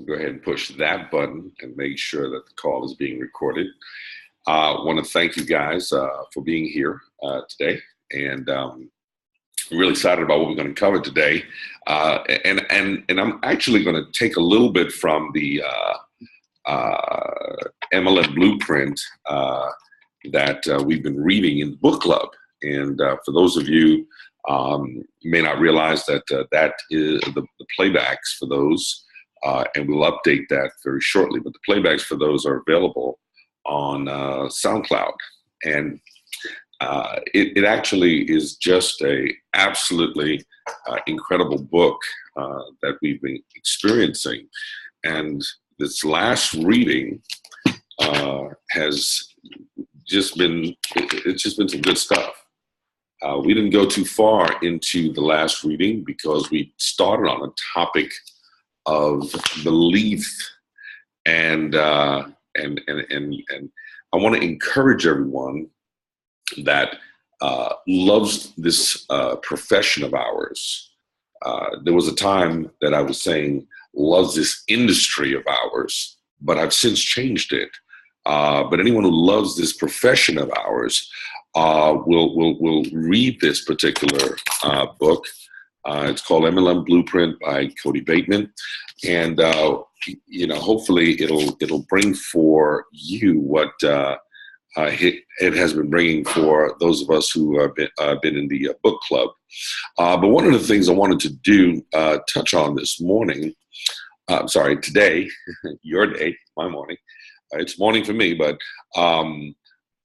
go ahead and push that button and make sure that the call is being recorded. I want to thank you guys for being here today, and I'm really excited about what we're going to cover today. And I'm actually going to take a little bit from the MLM blueprint that we've been reading in the book club. And for those of you you may not realize that that is the playbacks for those, and we'll update that very shortly. But the playbacks for those are available on SoundCloud, and it actually is just a absolutely incredible book that we've been experiencing. And this last reading has just been, it's just been some good stuff. We didn't go too far into the last reading because we started on a topic of belief, and I want to encourage everyone that loves this profession of ours. There was a time that I was saying loves this industry of ours, but I've since changed it. But anyone who loves this profession of ours will read this particular book. It's called MLM Blueprint by Cody Bateman, and hopefully it'll bring for you what it has been bringing for those of us who have been in the book club. But one of the things I wanted to do touch on this morning, today, your day, my morning. It's morning for me, but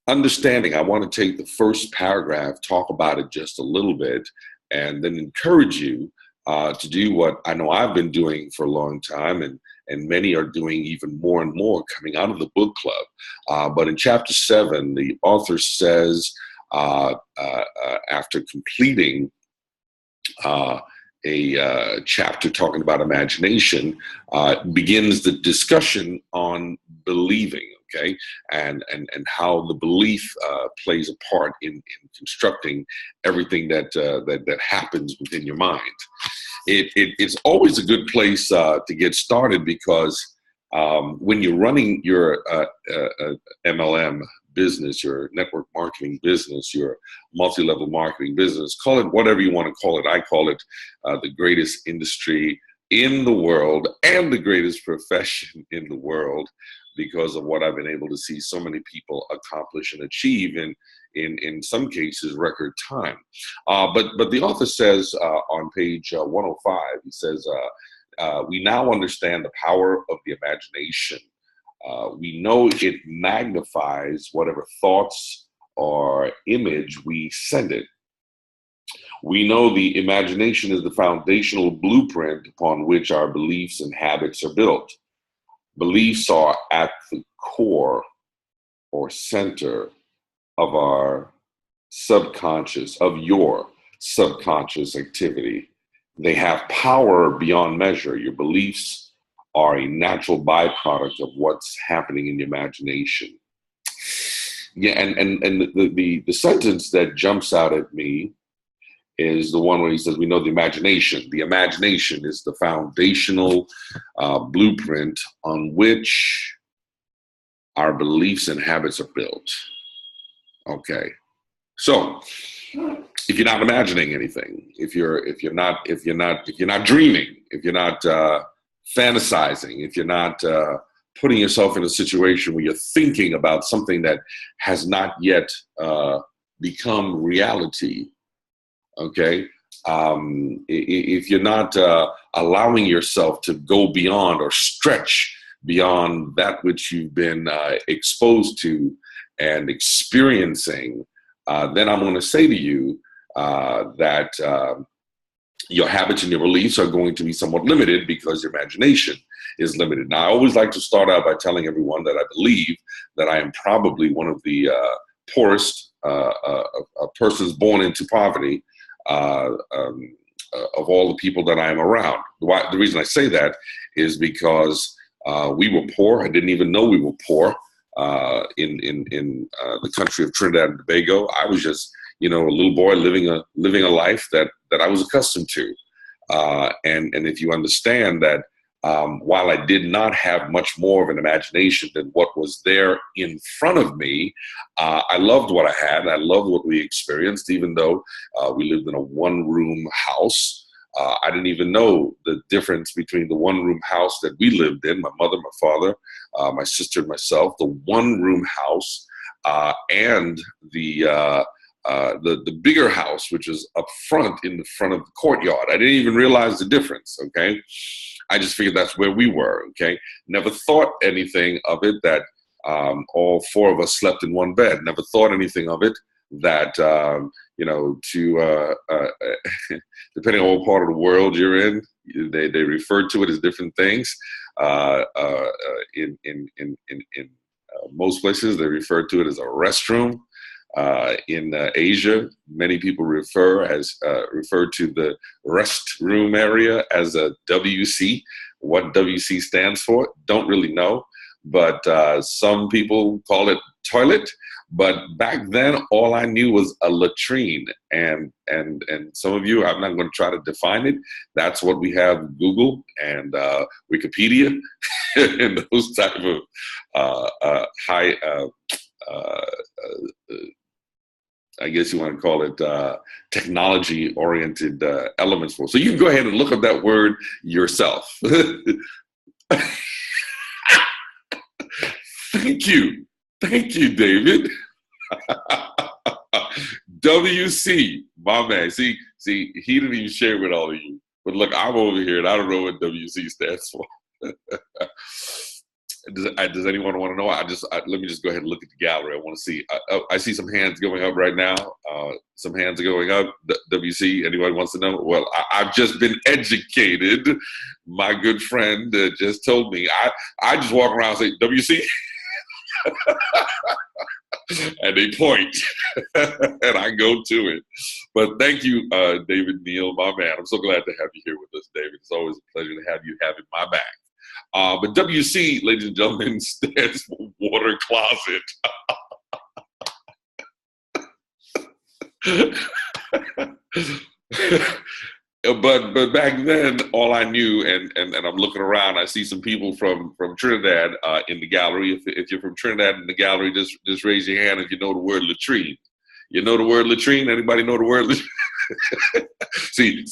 understanding. I want to take the first paragraph, talk about it just a little bit, and then encourage you to do what I know I've been doing for a long time, and many are doing even more and more coming out of the book club. But in chapter 7, the author says, after completing a chapter talking about imagination, begins the discussion on believing. Okay, and how the belief plays a part in constructing everything that happens within your mind. It's always a good place to get started, because when you're running your MLM business, your network marketing business, your multi-level marketing business, call it whatever you want to call it. I call it the greatest industry in the world and the greatest profession in the world, because of what I've been able to see so many people accomplish and achieve in some cases record time. But the author says on page 105, he says, we now understand the power of the imagination. We know it magnifies whatever thoughts or image we send it. We know the imagination is the foundational blueprint upon which our beliefs and habits are built. Beliefs are at the core or center of our subconscious, of your subconscious activity. They have power beyond measure. Your beliefs are a natural byproduct of what's happening in your imagination. Yeah, and the sentence that jumps out at me is the one where he says, we know the imagination. The imagination is the foundational blueprint on which our beliefs and habits are built. Okay, so if you're not imagining anything, if you're not dreaming, if you're not fantasizing, if you're not putting yourself in a situation where you're thinking about something that has not yet become reality. Okay, if you're not allowing yourself to go beyond or stretch beyond that which you've been exposed to and experiencing, then I'm going to say to you that your habits and your beliefs are going to be somewhat limited, because your imagination is limited. Now, I always like to start out by telling everyone that I believe that I am probably one of the poorest persons born into poverty of all the people that I am around. The reason I say that is because we were poor. I didn't even know we were poor in the country of Trinidad and Tobago. I was just, a little boy living a life that I was accustomed to. And if you understand that while I did not have much more of an imagination than what was there in front of me, I loved what I had. I loved what we experienced, even though we lived in a one-room house. I didn't even know the difference between the one-room house that we lived in, my mother, my father, my sister, and myself, the one-room house, and the bigger house, which is up front in the front of the courtyard. I didn't even realize the difference, okay? I just figured that's where we were, okay? Never thought anything of it that all four of us slept in one bed. Never thought anything of it that, depending on what part of the world you're in, they refer to it as different things. In most places, they refer to it as a restroom. In Asia, many people refer to the restroom area as a WC. What WC stands for, don't really know, but some people call it toilet. But back then, all I knew was a latrine, and some of you, I'm not going to try to define it. That's what we have Google and Wikipedia and those type of high. I guess you want to call it technology-oriented elements for. So you can go ahead and look up that word yourself. Thank you, David. WC, my man. See, he didn't even share with all of you. But look, I'm over here, and I don't know what WC stands for. Does anyone want to know? Let me just go ahead and look at the gallery. I want to see. I see some hands going up right now. Some hands are going up. WC, anybody wants to know? Well, I've just been educated. My good friend just told me. I just walk around and say, WC? And they point. And I go to it. But thank you, David Neal, my man. I'm so glad to have you here with us, David. It's always a pleasure to have you having my back. But WC, ladies and gentlemen, stands for water closet. But back then, all I knew, and I'm looking around, I see some people from Trinidad in the gallery. If you're from Trinidad in the gallery, just raise your hand if you know the word latrine. You know the word latrine? Anybody know the word latrine? See,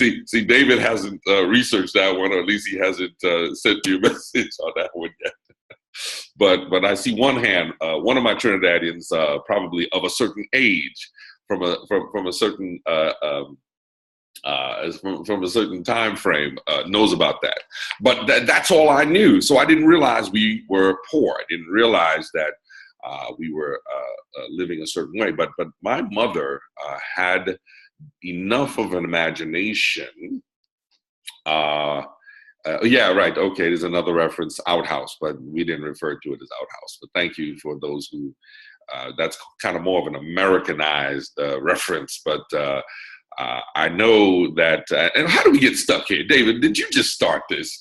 David hasn't researched that one, or at least he hasn't sent you a message on that one yet. But I see one hand, one of my Trinidadians, probably of a certain age, from a certain from a certain time frame, knows about that. But that's all I knew. So I didn't realize we were poor. I didn't realize that we were living a certain way. But my mother had enough of an imagination. Yeah, right. Okay, there's another reference, outhouse, but we didn't refer to it as outhouse. But thank you for those who, that's kind of more of an Americanized reference. But I know that, and how do we get stuck here? David, did you just start this?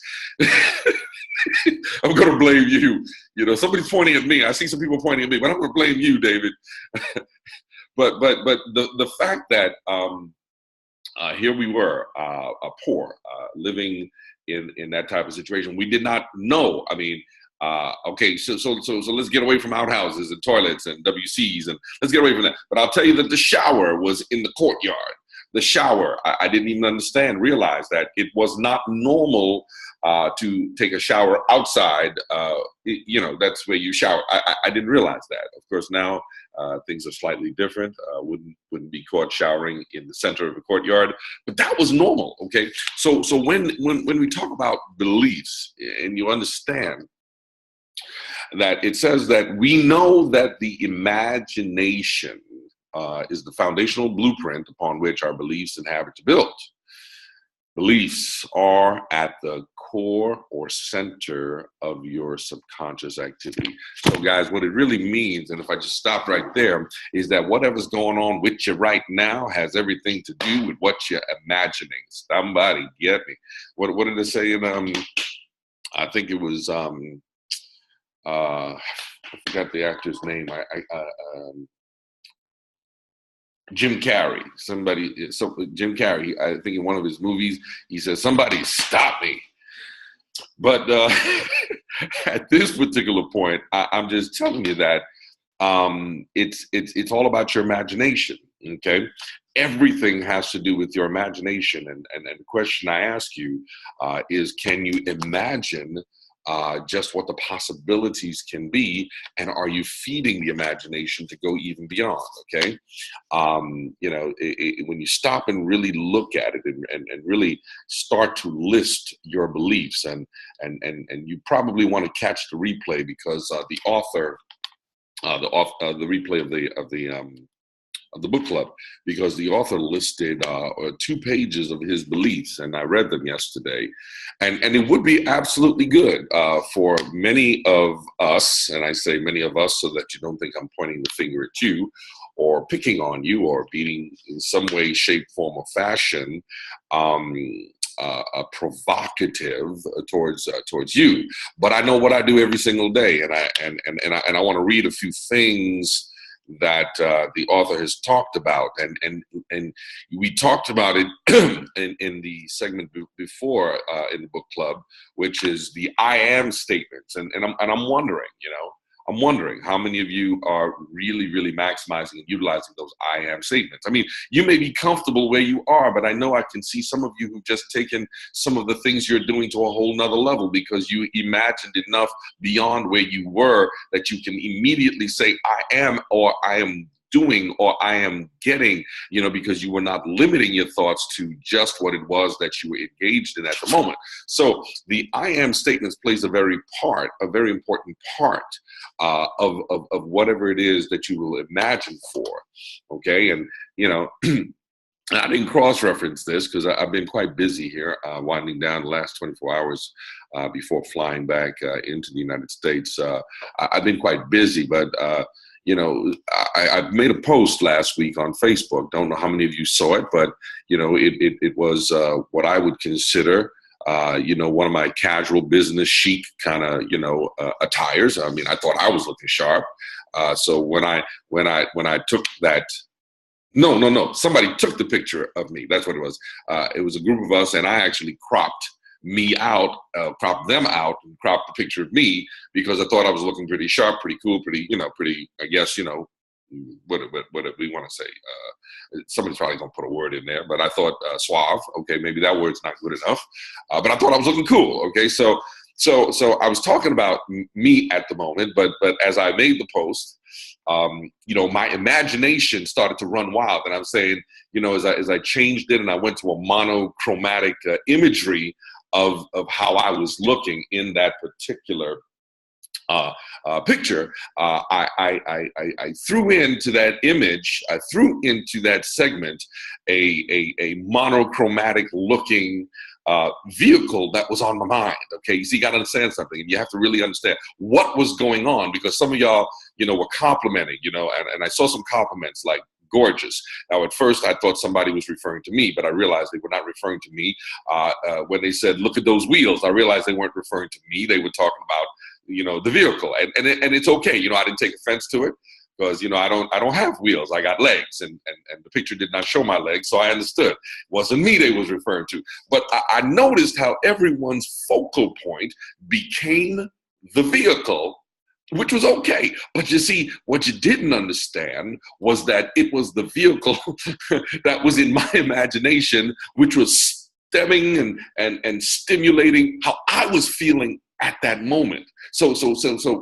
I'm going to blame you. You know, somebody's pointing at me. I see some people pointing at me, but I'm going to blame you, David. But the fact that here we were, poor, living in that type of situation, we did not know. I mean, okay, so let's get away from outhouses and toilets and WCs, and let's get away from that. But I'll tell you that the shower was in the courtyard. The shower, I didn't even realize that it was not normal to take a shower outside. You know, that's where you shower. I didn't realize that. Of course, now things are slightly different. Wouldn't be caught showering in the center of the courtyard, but that was normal. Okay, so when we talk about beliefs, and you understand that it says that we know that the imagination is the foundational blueprint upon which our beliefs and habits are built. Beliefs are at the core or center of your subconscious activity. So guys, what it really means, and if I just stop right there, is that whatever's going on with you right now has everything to do with what you're imagining. Somebody get me. What did it say in, I think it was, I forgot the actor's name. Jim Carrey. Jim Carrey, I think in one of his movies, he says, somebody stop me. But at this particular point, I'm just telling you that it's all about your imagination. Okay, everything has to do with your imagination, and the question I ask you is, can you imagine just what the possibilities can be, and are you feeding the imagination to go even beyond? Okay, when you stop and really look at it and really start to list your beliefs, and you probably want to catch the replay, because the author, the replay of the book club, because the author listed 2 pages of his beliefs, and I read them yesterday, and it would be absolutely good for many of us, and I say many of us so that you don't think I'm pointing the finger at you or picking on you or being in some way, shape, form, or fashion provocative towards you. But I know what I do every single day, and I want to read a few things that the author has talked about, and we talked about it in the segment before in the book club, which is the I am statements, and I'm wondering, I'm wondering how many of you are really, really maximizing and utilizing those I am statements. I mean, you may be comfortable where you are, but I know I can see some of you who've just taken some of the things you're doing to a whole nother level, because you imagined enough beyond where you were that you can immediately say, I am, or I am doing, or I am getting, because you were not limiting your thoughts to just what it was that you were engaged in at the moment. So the I am statements plays a very important part of whatever it is that you will imagine for. Okay. And, I didn't cross-reference this because I've been quite busy here, winding down the last 24 hours before flying back into the United States. I've been quite busy, but I made a post last week on Facebook. Don't know how many of you saw it, but it was what I would consider one of my casual business chic kind of attires. I mean, I thought I was looking sharp. So when I took that. No. Somebody took the picture of me. That's what it was. It was a group of us, and I actually cropped them out, and cropped the picture of me, because I thought I was looking pretty sharp, pretty cool, pretty, I guess, what we want to say. Somebody's probably going to put a word in there, but I thought suave. Okay, maybe that word's not good enough, but I thought I was looking cool. Okay, so I was talking about me at the moment, but as I made the post, my imagination started to run wild, and I'm saying, as I changed it and I went to a monochromatic imagery of how I was looking in that particular picture, I threw into that image, I threw into that segment a monochromatic looking vehicle that was on my mind. Okay, you see, you got to understand something, and you have to really understand what was going on, because some of y'all, were complimenting, and I saw some compliments like gorgeous. Now, at first, I thought somebody was referring to me, but I realized they were not referring to me. When they said, "Look at those wheels," I realized they weren't referring to me. They were talking about, the vehicle, and it's okay. I didn't take offense to it, because I don't have wheels. I got legs, and the picture did not show my legs, so I understood it wasn't me they was referring to. But I noticed how everyone's focal point became the vehicle, which was okay. But you see, what you didn't understand was that it was the vehicle that was in my imagination, which was stemming and stimulating how I was feeling at that moment. So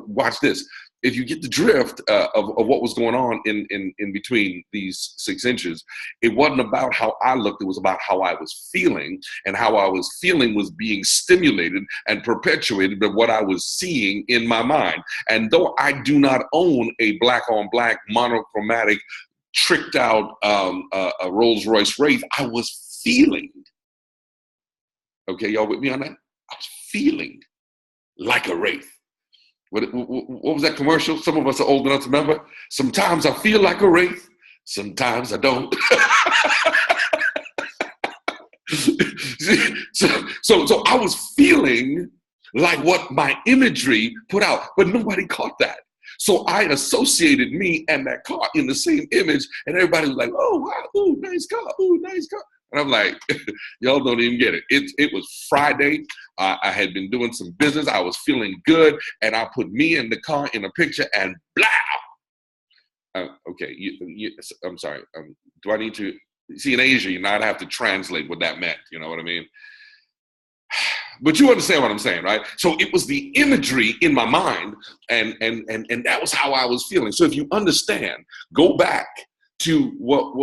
watch this. If you get the drift of what was going on in between these 6 inches, it wasn't about how I looked, it was about how I was feeling, and how I was feeling was being stimulated and perpetuated by what I was seeing in my mind. And though I do not own a black on black monochromatic tricked out a Rolls Royce Wraith, I was feeling, okay, y'all with me on that? I was feeling like a Wraith. What was that commercial? Some of us are old enough to remember. Sometimes I feel like a Wraith, sometimes I don't. So I was feeling like what my imagery put out, but nobody caught that. So I associated me and that car in the same image, and everybody was like, "Oh wow, ooh, nice car, ooh, nice car." And I'm like, y'all don't even get it. It was Friday. I had been doing some business. I was feeling good. And I put me in the car in a picture and blah. Okay, I'm sorry. Do I need to? See, in Asia, you not have to translate what that meant. You know what I mean? But you understand what I'm saying, right? So it was the imagery in my mind, and that was how I was feeling. So if you understand, go back to what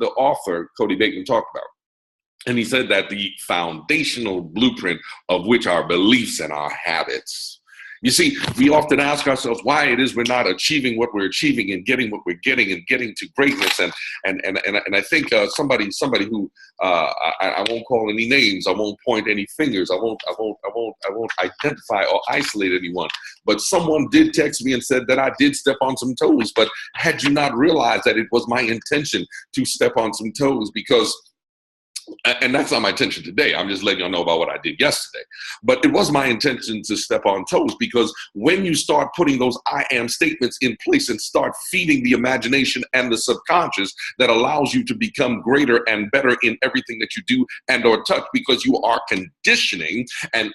the author, Cody Bateman, talked about. And he said that the foundational blueprint of which are beliefs and our habits. You see, we often ask ourselves why it is we're not achieving what we're achieving and getting what we're getting and getting to greatness. And I think somebody who I won't call any names, I won't point any fingers, I won't identify or isolate anyone. But someone did text me and said that I did step on some toes. But had you not realized that it was my intention to step on some toes, because and that's not my intention today. I'm just letting y'all know about what I did yesterday. But it was my intention to step on toes, because when you start putting those I am statements in place and start feeding the imagination and the subconscious, that allows you to become greater and better in everything that you do and or touch, because you are conditioning and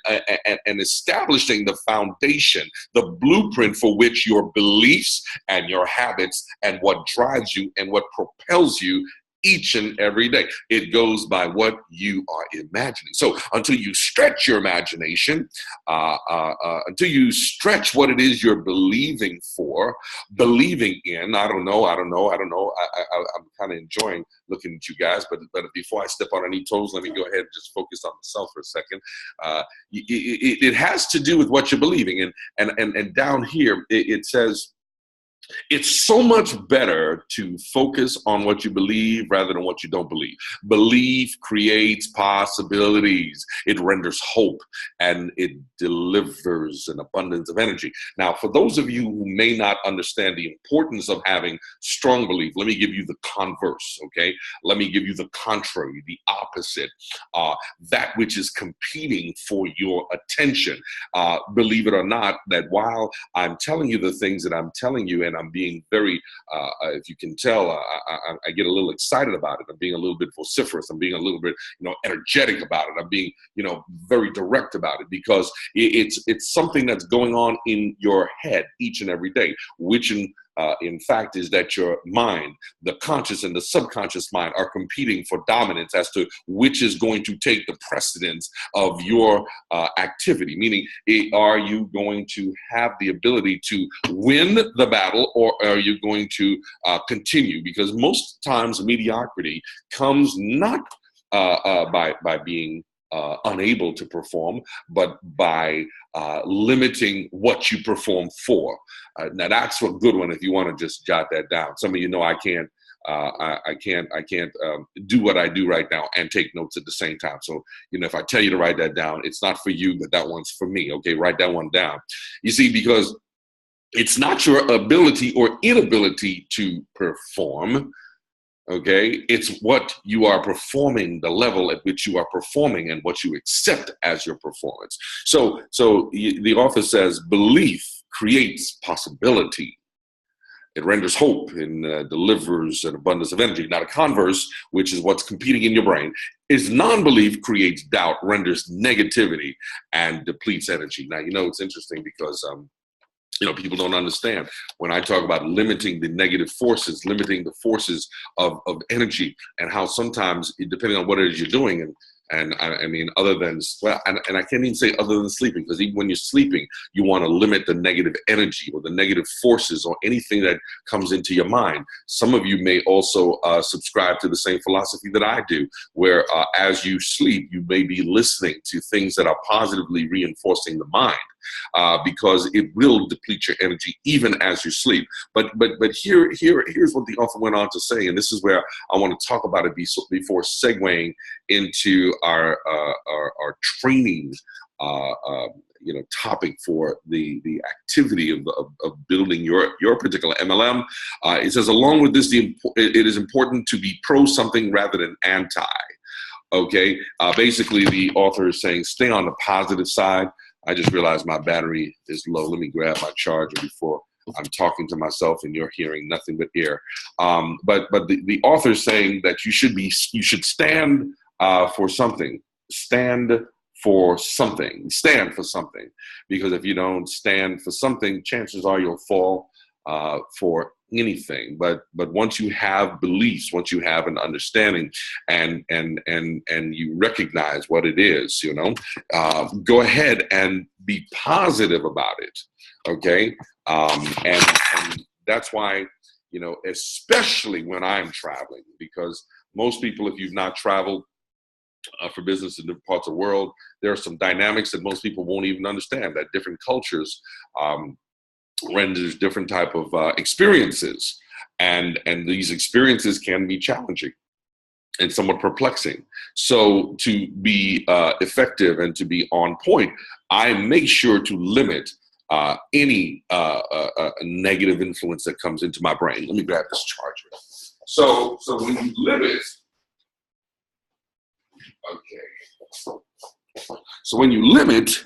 establishing the foundation, the blueprint for which your beliefs and your habits and what drives you and what propels you each and every day. It goes by what you are imagining. So until you stretch your imagination, until you stretch what it is you're believing in, I don't know. I'm kind of enjoying looking at you guys, but before I step on any toes, let me go ahead and just focus on myself for a second. It has to do with what you're believing. And down here, it says, it's so much better to focus on what you believe rather than what you don't believe. Belief creates possibilities. It renders hope, and it delivers an abundance of energy. Now, for those of you who may not understand the importance of having strong belief, let me give you the converse, okay? Let me give you the contrary, the opposite, that which is competing for your attention. Believe it or not, that while I'm telling you the things that I'm telling you, and I'm being very, if you can tell, I get a little excited about it. I'm being a little bit vociferous. I'm being a little bit, energetic about it. I'm being, very direct about it, because it's something that's going on in your head each and every day, which in fact is that your mind, the conscious and the subconscious mind, are competing for dominance as to which is going to take the precedence of your activity. Meaning, are you going to have the ability to win the battle, or are you going to continue? Because most times mediocrity comes not by being unable to perform, but by limiting what you perform for. Now that's a good one if you want to just jot that down. Some of you know I can't do what I do right now and take notes at the same time. So, if I tell you to write that down, it's not for you, but that one's for me. Okay, write that one down. You see, because it's not your ability or inability to perform. Okay, it's what you are performing, the level at which you are performing, and what you accept as your performance. So the author says, belief creates possibility. It renders hope and delivers an abundance of energy. Now, the converse, which is what's competing in your brain, is non-belief creates doubt, renders negativity, and depletes energy. Now, it's interesting because people don't understand when I talk about limiting the negative forces, limiting the forces of energy, and how sometimes, depending on what it is you're doing, and I mean, other than, well, and I can't even say other than sleeping, because even when you're sleeping, you want to limit the negative energy or the negative forces or anything that comes into your mind. Some of you may also subscribe to the same philosophy that I do, where as you sleep, you may be listening to things that are positively reinforcing the mind. Because it will deplete your energy even as you sleep. But here's what the author went on to say, and this is where I want to talk about it before segueing into our training topic for the activity of building your particular MLM. It says, along with this, it is important to be pro something rather than anti. Okay, basically the author is saying stay on the positive side. I just realized my battery is low. Let me grab my charger before I'm talking to myself and you're hearing nothing but air. But the author is saying that you should stand for something. Stand for something. Stand for something. Because if you don't stand for something, chances are you'll fall for anything. But once you have beliefs, once you have an understanding, and you recognize what it is, go ahead and be positive about it. Okay, and that's why, especially when I'm traveling, because most people, if you've not traveled for business in different parts of the world, there are some dynamics that most people won't even understand. That different cultures renders different type of experiences, and these experiences can be challenging and somewhat perplexing. So to be effective and to be on point, I make sure to limit any negative influence that comes into my brain. Let me grab this charger. So when you limit, okay. So when you limit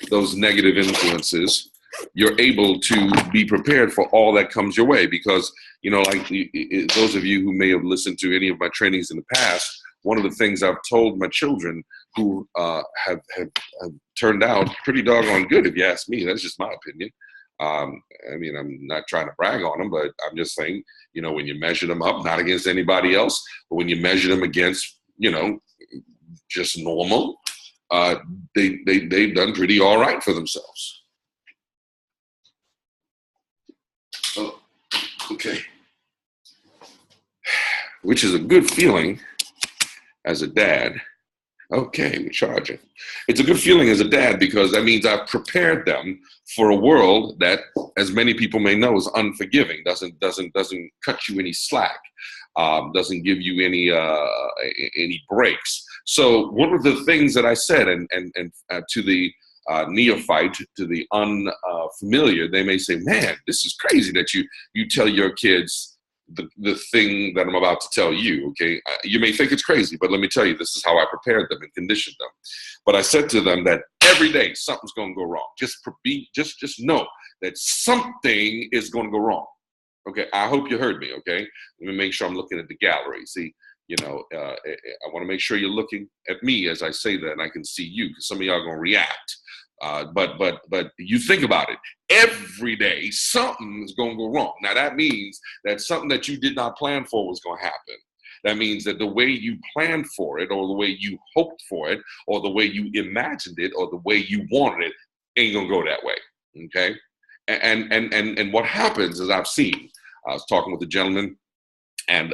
those negative influences, you're able to be prepared for all that comes your way. Because, like those of you who may have listened to any of my trainings in the past, one of the things I've told my children who have turned out pretty doggone good, if you ask me, that's just my opinion. I mean, I'm not trying to brag on them, but I'm just saying, when you measure them up, not against anybody else, but when you measure them against, just normal, they've done pretty all right for themselves. Oh, okay. Which is a good feeling as a dad. Okay, we're charging. It's a good feeling as a dad because that means I've prepared them for a world that, as many people may know, is unforgiving. Doesn't cut you any slack. Doesn't give you any breaks. So one of the things that I said, and to the neophyte, to the unfamiliar, they may say, "Man, this is crazy that you tell your kids the thing that I'm about to tell you." Okay, you may think it's crazy, but let me tell you, this is how I prepared them and conditioned them. But I said to them that every day something's going to go wrong. Just know that something is going to go wrong. Okay, I hope you heard me. Okay, let me make sure I'm looking at the gallery. See, I want to make sure you're looking at me as I say that, and I can see you, because some of y'all are going to react. But you think about it. Every day, something's going to go wrong. Now, that means that something that you did not plan for was going to happen. That means that the way you planned for it, or the way you hoped for it, or the way you imagined it, or the way you wanted it, ain't going to go that way. Okay? And what happens is, I've seen, I was talking with a gentleman, and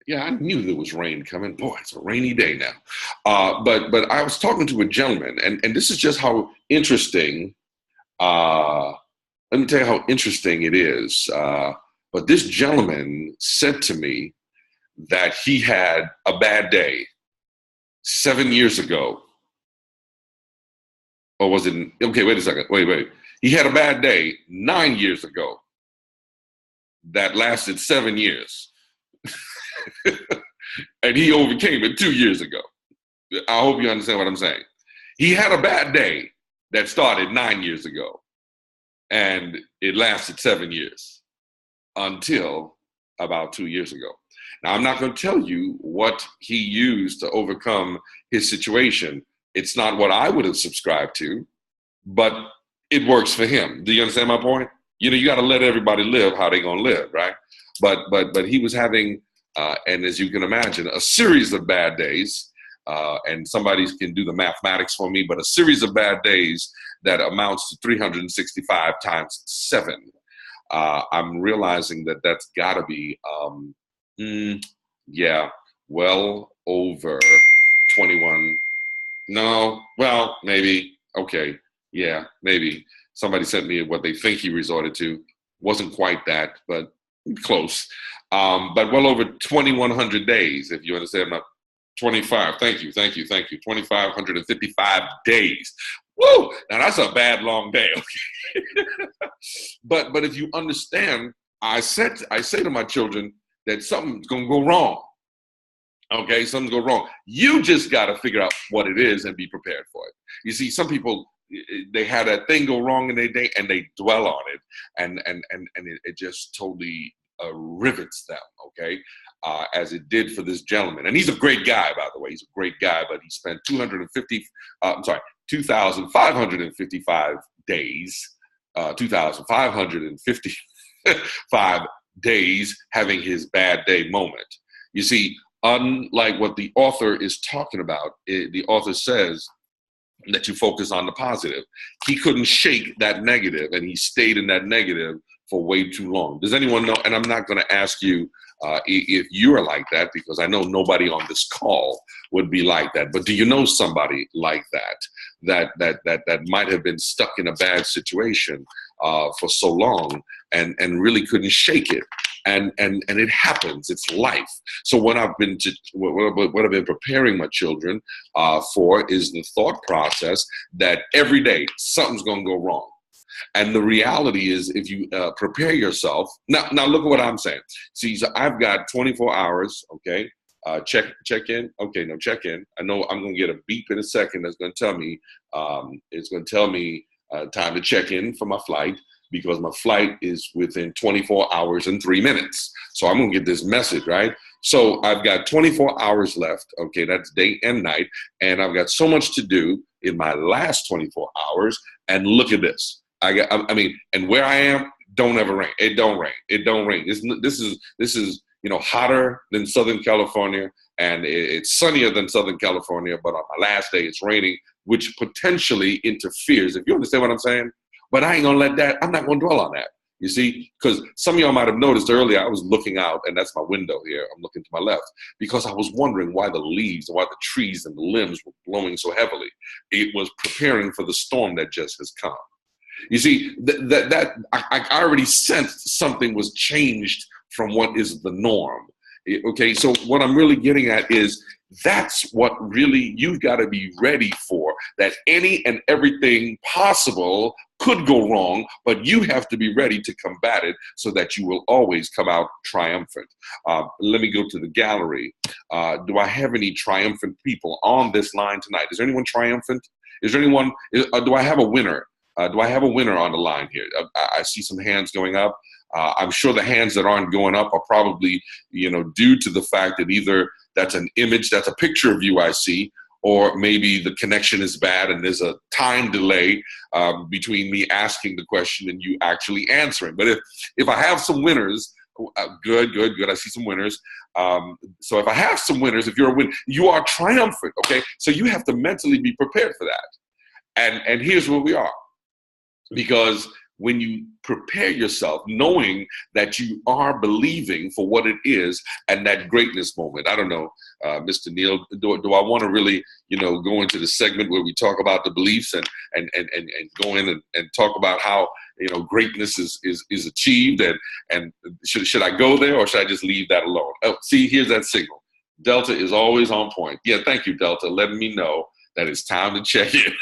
yeah, I knew there was rain coming. Boy, it's a rainy day now. But I was talking to a gentleman, and this is just how interesting. Let me tell you how interesting it is. But this gentleman said to me that he had a bad day 7 years ago. Or was it? Okay, wait a second. Wait. He had a bad day 9 years ago that lasted 7 years. And he overcame it 2 years ago. I hope you understand what I'm saying. He had a bad day that started 9 years ago, and it lasted 7 years until about 2 years ago. Now, I'm not going to tell you what he used to overcome his situation. It's not what I would have subscribed to, but it works for him. Do you understand my point? You got to let everybody live how they're going to live, right? But he was having, and as you can imagine, a series of bad days, and somebody can do the mathematics for me, but a series of bad days that amounts to 365 times 7. I'm realizing that that's got to be, well over 21. No, well, maybe. Okay, yeah, maybe. Somebody sent me what they think he resorted to. Wasn't quite that, but close. But well over 2,100 days, if you understand. 25. Thank you. 2,555 days. Woo! Now that's a bad long day. Okay. But if you understand, I say to my children that something's gonna go wrong. Okay, something's going wrong. You just got to figure out what it is and be prepared for it. You see, some people they had a thing go wrong in their day and they dwell on it, and it just totally rivets them, okay, as it did for this gentleman. And he's a great guy, by the way. He's a great guy, but he spent 2,555 days, 2,555 days having his bad day moment. You see, unlike what the author is talking about, the author says that you focus on the positive. He couldn't shake that negative, and he stayed in that negative for way too long. Does anyone know? And I'm not going to ask you if you are like that, because I know nobody on this call would be like that. But do you know somebody like that might have been stuck in a bad situation for so long and really couldn't shake it? And it happens. It's life. So what I've been preparing my children for is the thought process that every day something's going to go wrong. And the reality is, if you prepare yourself, now look at what I'm saying. See, so I've got 24 hours, okay? Check in. Okay, no, check in. I know I'm going to get a beep in a second that's going to tell me, time to check in for my flight, because my flight is within 24 hours and 3 minutes. So I'm going to get this message, right? So I've got 24 hours left. Okay, that's day and night. And I've got so much to do in my last 24 hours. And look at this. And where I am, don't ever rain. It don't rain. It don't rain. This is hotter than Southern California, and it's sunnier than Southern California. But on my last day, it's raining, which potentially interferes. If you understand what I'm saying. But I ain't gonna let that. I'm not gonna dwell on that. You see, because some of y'all might have noticed earlier, I was looking out, and that's my window here. I'm looking to my left because I was wondering why the leaves, why the trees and the limbs were blowing so heavily. It was preparing for the storm that just has come. You see, I already sensed something was changed from what is the norm. Okay, so what I'm really getting at is that's what really you've got to be ready for, that any and everything possible could go wrong, but you have to be ready to combat it so that you will always come out triumphant. Let me go to the gallery. Do I have any triumphant people on this line tonight? Is there anyone triumphant? Is there anyone, do I have a winner? Do I have a winner on the line here? I see some hands going up. I'm sure the hands that aren't going up are probably, due to the fact that either that's an image, that's a picture of you I see, or maybe the connection is bad and there's a time delay between me asking the question and you actually answering. But if I have some winners, good. I see some winners. So if I have some winners, if you're a winner, you are triumphant, okay? So you have to mentally be prepared for that. And here's where we are. Because when you prepare yourself, knowing that you are believing for what it is and that greatness moment. I don't know, Mr. Neal, do I want to really, go into the segment where we talk about the beliefs and go in and talk about how, greatness is achieved and should I go there or should I just leave that alone? Oh, see, here's that signal. Delta is always on point. Yeah, thank you, Delta, letting me know that it's time to check in.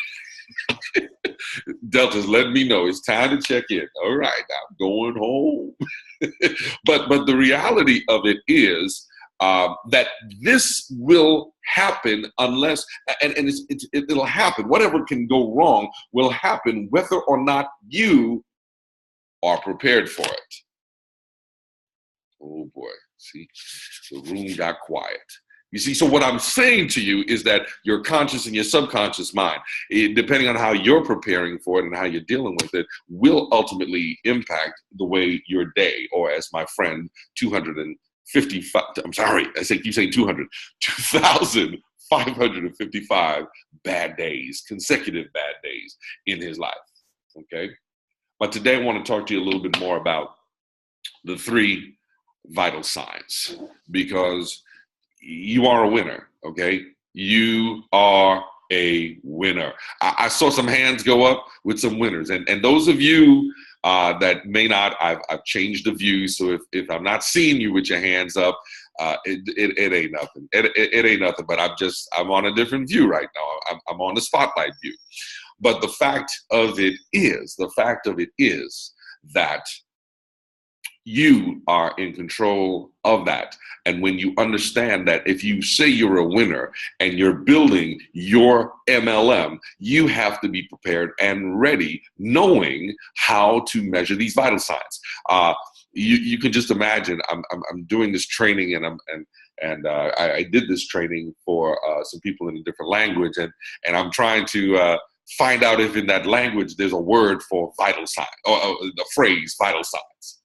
Delta's letting me know it's time to check in. All right, I'm going home. but the reality of it is that this will happen unless, and it'll happen. Whatever can go wrong will happen whether or not you are prepared for it. Oh boy, see, the room got quiet. You see, so what I'm saying to you is that your conscious and your subconscious mind, depending on how you're preparing for it and how you're dealing with it, will ultimately impact the way your day, or as my friend 255, I'm sorry, keep saying 200, 2,555 bad days, consecutive bad days in his life, okay? But today I want to talk to you a little bit more about the 3 vital signs, because you are a winner, okay? You are a winner. I saw some hands go up with some winners. And those of you that may not, I've changed the view. So if I'm not seeing you with your hands up, it ain't nothing. It ain't nothing, but I'm on a different view right now. I'm on the spotlight view. But the fact of it is that You are in control of that. And when you understand that if you say you're a winner and you're building your MLM, you have to be prepared and ready, knowing how to measure these vital signs. You can just imagine. I'm doing this training, and I did this training for some people in a different language, and I'm trying to find out if in that language there's a word for vital sign, or the phrase vital signs.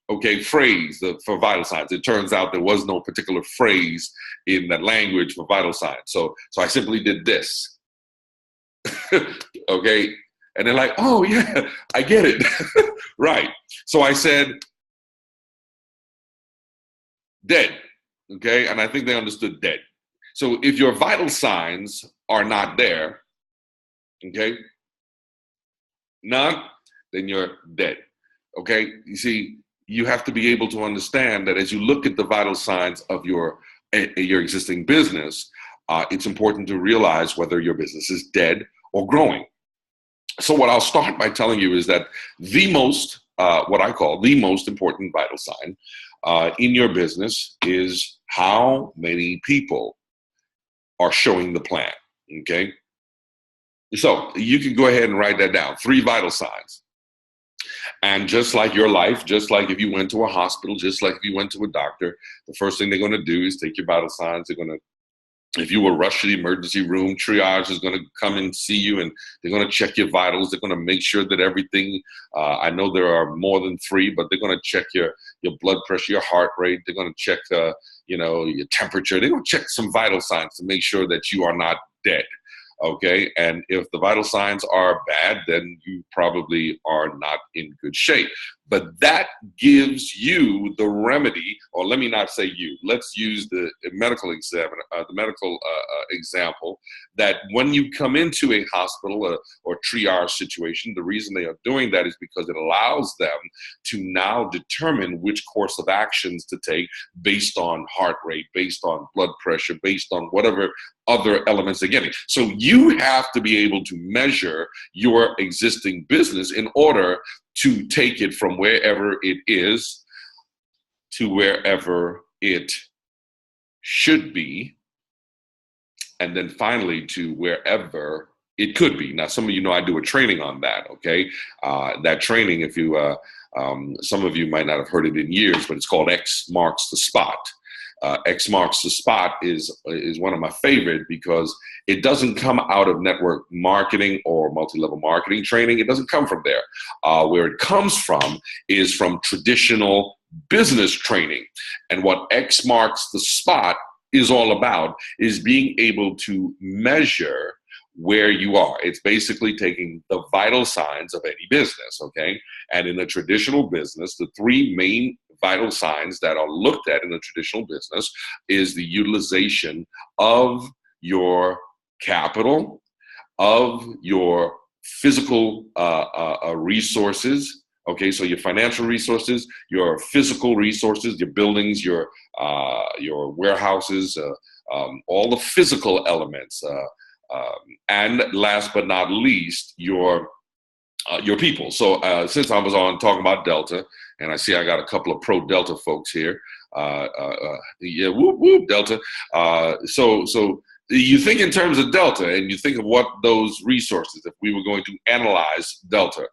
Okay, phrase for vital signs. It turns out there was no particular phrase in that language for vital signs. So I simply did this. Okay, and they're like, oh yeah, I get it. Right. So I said dead. Okay, and I think they understood dead. So if your vital signs are not there, okay, none, then you're dead. Okay, you see, you have to be able to understand that as you look at the vital signs of your existing business, it's important to realize whether your business is dead or growing. So what I'll start by telling you is that the most, what I call the most important vital sign in your business is how many people are showing the plan, okay? So you can go ahead and write that down, 3 vital signs. And just like your life, just like if you went to a hospital, just like if you went to a doctor, the first thing they're going to do is take your vital signs. They're going to, if you were rushed to the emergency room, triage is going to come and see you, and they're going to check your vitals. They're going to make sure that everything, I know there are more than 3, but they're going to check your blood pressure, your heart rate. They're going to check, your temperature. They're going to check some vital signs to make sure that you are not dead. Okay, and if the vital signs are bad, then you probably are not in good shape. But that gives you the remedy, or let me not say you. Let's use the medical example that when you come into a hospital or triage situation, the reason they are doing that is because it allows them to now determine which course of actions to take based on heart rate, based on blood pressure, based on whatever other elements they're getting. So you have to be able to measure your existing business in order to take it from wherever it is to wherever it should be, and then finally to wherever it could be. Now, some of you know I do a training on that, okay? That training, if you, some of you might not have heard it in years, but it's called X Marks the Spot. X Marks the Spot is one of my favorite because it doesn't come out of network marketing or multi-level marketing training. It doesn't come from there. Where it comes from is from traditional business training. And what X Marks the Spot is all about is being able to measure where you are. It's basically taking the vital signs of any business, okay? And in a traditional business, the 3 main vital signs that are looked at in a traditional business is the utilization of your capital, of your physical resources, okay, so your financial resources, your physical resources, your buildings, your warehouses, all the physical elements, and last but not least, your people. So since I was on talking about Delta, and I see I got a couple of pro Delta folks here, yeah, whoop whoop Delta. So you think in terms of Delta, and you think of what those resources. If we were going to analyze Delta,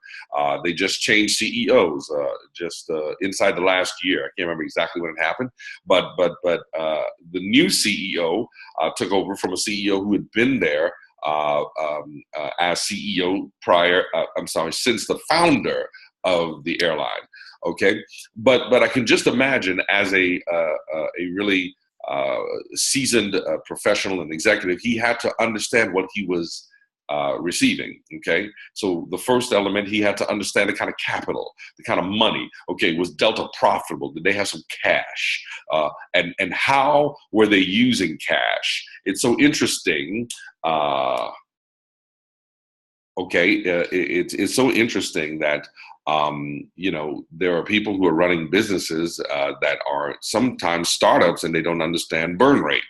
they just changed CEOs just inside the last year. I can't remember exactly when it happened, but the new CEO took over from a CEO who had been there as CEO since the founder of the airline. Okay, but I can just imagine as a really seasoned professional and executive, he had to understand what he was receiving. Okay, so the first element, he had to understand the kind of capital, the kind of money. Okay, was Delta profitable? Did they have some cash? And how were they using cash? It's so interesting. It's so interesting that there are people who are running businesses that are sometimes startups, and they don't understand burn rate.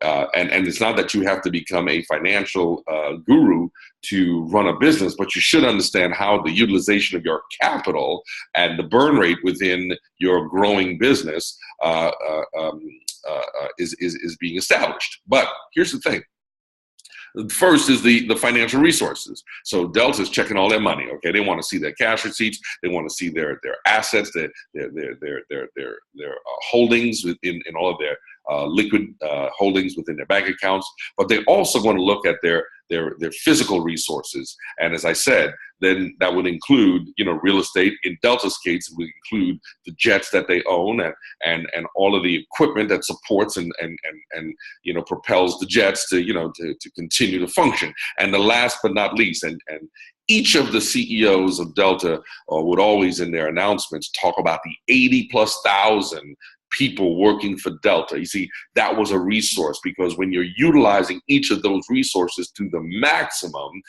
And it's not that you have to become a financial guru to run a business, but you should understand how the utilization of your capital and the burn rate within your growing business is being established. But here's the thing. First is the financial resources. So Delta's checking all their money. Okay, they want to see their cash receipts. They want to see their assets, their holdings in all of their liquid holdings within their bank accounts. But they also want to look at their physical resources. And as I said, then that would include, real estate. In Delta's case, it would include the jets that they own and all of the equipment that supports and propels the jets to continue to function. And the last but not least, and each of the CEOs of Delta would always in their announcements talk about the 80,000+ people working for Delta. You see, that was a resource, because when you're utilizing each of those resources to the maximum,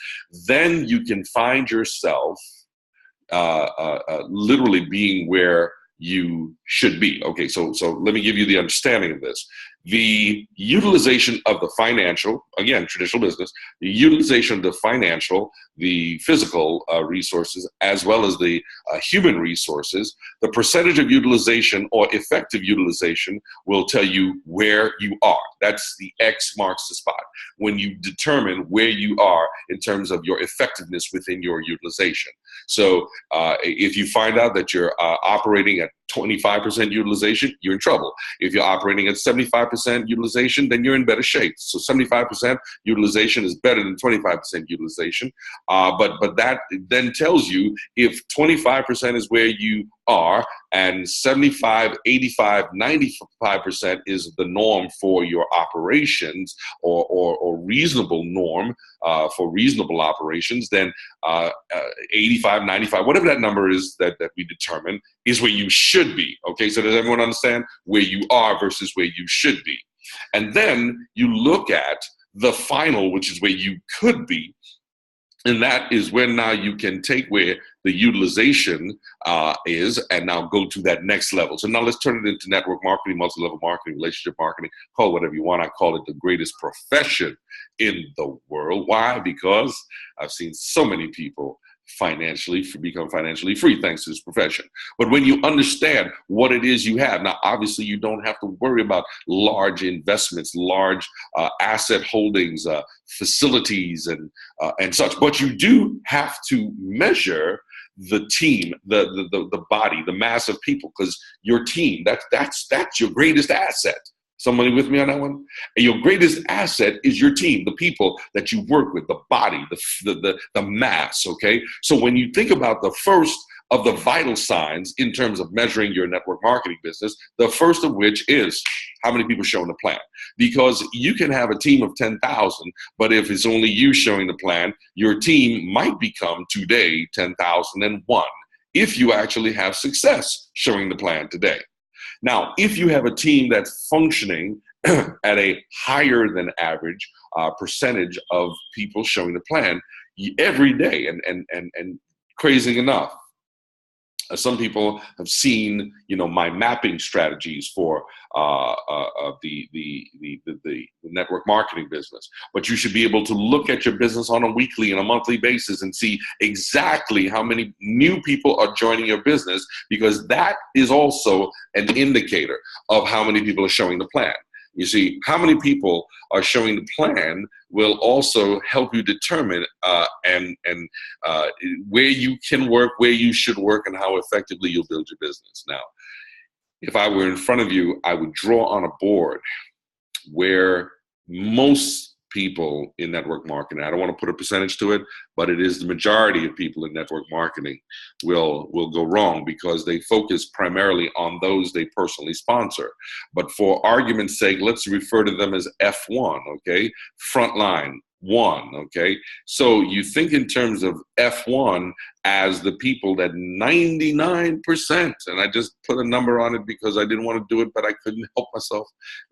then you can find yourself literally being where you should be. Okay, so let me give you the understanding of this. The utilization of the financial, again, traditional business, the utilization of the financial, the physical resources, as well as the human resources, the percentage of utilization or effective utilization will tell you where you are. That's the X marks the spot. When you determine where you are in terms of your effectiveness within your utilization. So if you find out that you're operating at 25% utilization, you're in trouble. If you're operating at 75% utilization, then you're in better shape. So 75% utilization is better than 25% utilization. But that then tells you if 25% is where you are and 75, 85, 95% is the norm for your operations or reasonable norm for reasonable operations, then 85, 95, whatever that number is that we determine is where you should be. Okay, so does everyone understand where you are versus where you should be? And then you look at the final, which is where you could be. And that is when now you can take where the utilization is and now go to that next level. So now let's turn it into network marketing, multi-level marketing, relationship marketing, call it whatever you want. I call it the greatest profession in the world. Why? Because I've seen so many people become financially free thanks to this profession. But when you understand what it is you have, now obviously you don't have to worry about large investments, large asset holdings, facilities and such, but you do have to measure the team, the body, the mass of people, because your team, that's your greatest asset. Somebody with me on that one? And your greatest asset is your team, the people that you work with, the body, the mass, okay? So when you think about the first of the vital signs in terms of measuring your network marketing business, the first of which is how many people showing the plan. Because you can have a team of 10,000, but if it's only you showing the plan, your team might become today 10,001 if you actually have success showing the plan today. Now, if you have a team that's functioning at a higher than average percentage of people showing the plan every day, and crazy enough, some people have seen, my mapping strategies for the network marketing business. But you should be able to look at your business on a weekly and a monthly basis and see exactly how many new people are joining your business, because that is also an indicator of how many people are showing the plan. You see, how many people are showing the plan will also help you determine where you can work, where you should work, and how effectively you'll build your business. Now, if I were in front of you, I would draw on a board where most people in network marketing, I don't want to put a percentage to it, but it is the majority of people in network marketing will go wrong because they focus primarily on those they personally sponsor. But for argument's sake, let's refer to them as F1, okay? Frontline one, okay? So you think in terms of F1 as the people that 99%, and I just put a number on it because I didn't want to do it, but I couldn't help myself.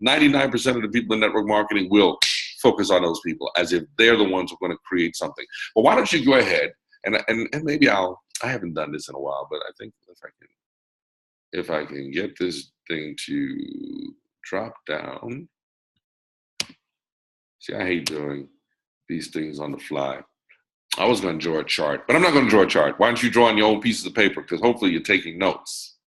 99% of the people in network marketing will focus on those people as if they're the ones who are going to create something. But why don't you go ahead and maybe I haven't done this in a while, but I think if I can get this thing to drop down. See, I hate doing these things on the fly. I was going to draw a chart, but I'm not going to draw a chart. Why don't you draw on your own pieces of paper? Because hopefully you're taking notes.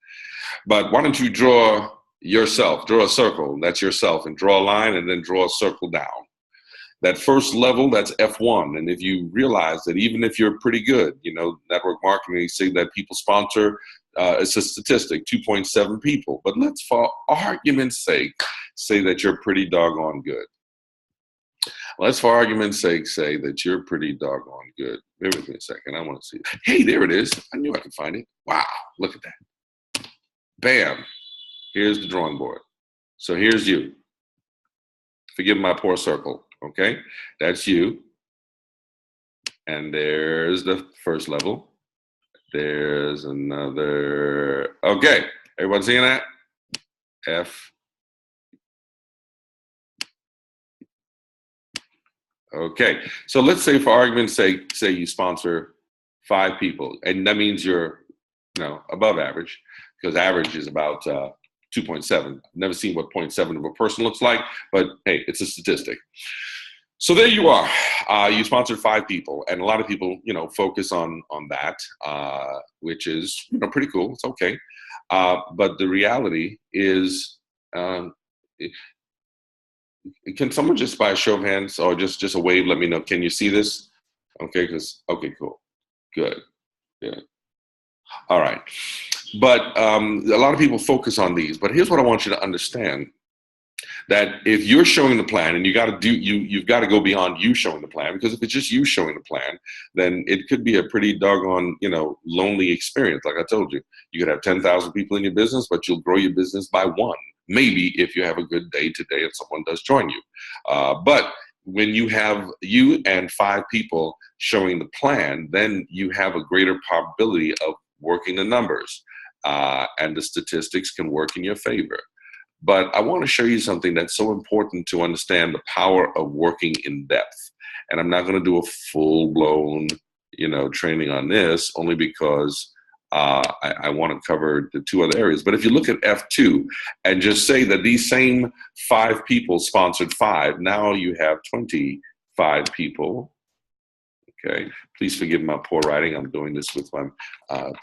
But why don't you draw yourself, draw a circle, that's yourself, and draw a line and then draw a circle down. That first level, that's F1. And if you realize that even if you're pretty good, you know, network marketing, they say that people sponsor, it's a statistic, 2.7 people. But let's, for argument's sake, say that you're pretty doggone good. Let's, for argument's sake, say that you're pretty doggone good. Bear with me a second. I want to see it. Hey, there it is. I knew I could find it. Wow, look at that. Bam. Here's the drawing board. So here's you. Forgive my poor circle, okay? That's you. And there's the first level. There's another. Okay, everyone seeing that? F. Okay, so let's say for argument's sake, say you sponsor 5 people, and that means you're, you know, above average, because average is about 2.7. I've never seen what 0.7 of a person looks like, but hey, it's a statistic. So there you are. You sponsored 5 people, and a lot of people, you know, focus on that, which is, you know, pretty cool. It's okay, but the reality is, can someone just by a show of hands or just a wave let me know? Can you see this? Okay, okay, cool, good, yeah. All right, but a lot of people focus on these. But here's what I want you to understand: that if you're showing the plan, and you've got to go beyond you showing the plan, because if it's just you showing the plan, then it could be a pretty doggone, you know, lonely experience. Like I told you, you could have 10,000 people in your business, but you'll grow your business by 1. Maybe if you have a good day today and someone does join you. But when you have you and 5 people showing the plan, then you have a greater probability of working the numbers, and the statistics can work in your favor. But I want to show you something that's so important to understand the power of working in depth. And I'm not going to do a full-blown, you know, training on this, only because I want to cover the 2 other areas. But if you look at F2 and just say that these same 5 people sponsored 5, now you have 25 people. Okay, please forgive my poor writing. I'm doing this with my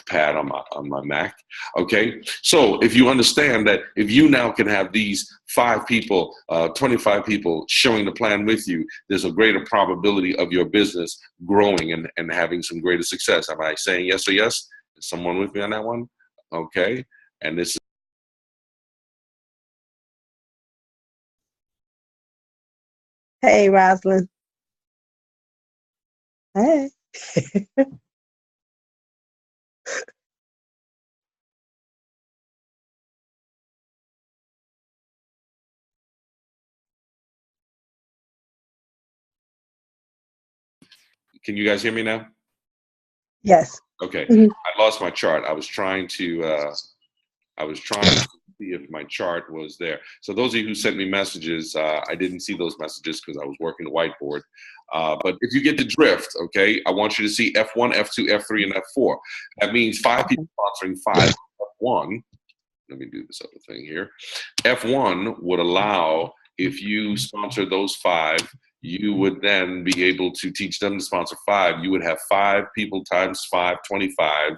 pad on my Mac. Okay, so if you understand that if you now can have these 5 people, 25 people showing the plan with you, there's a greater probability of your business growing and having some greater success. Am I saying yes or yes? Is someone with me on that one? Okay, and this is. Hey, Roslyn. Hey. Can you guys hear me now? Yes. Okay, Mhm. I lost my chart. I was trying to see if my chart was there. So those of you who sent me messages, I didn't see those messages because I was working the whiteboard. But if you get the drift, okay, I want you to see F1, F2, F3, and F4. That means 5 people sponsoring 5 F1. Let me do this other thing here. F1 would allow, if you sponsor those 5, you would then be able to teach them to sponsor 5. You would have 5 people times 5, 25.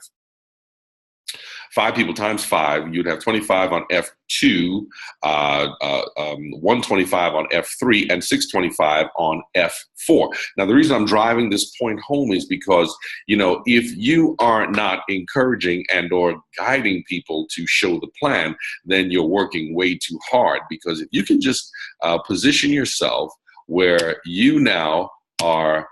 5 people times 5, you'd have 25 on F2, 125 on F3, and 625 on F4. Now, the reason I'm driving this point home is because, you know, if you are not encouraging and or guiding people to show the plan, then you're working way too hard. Because if you can just position yourself where you now are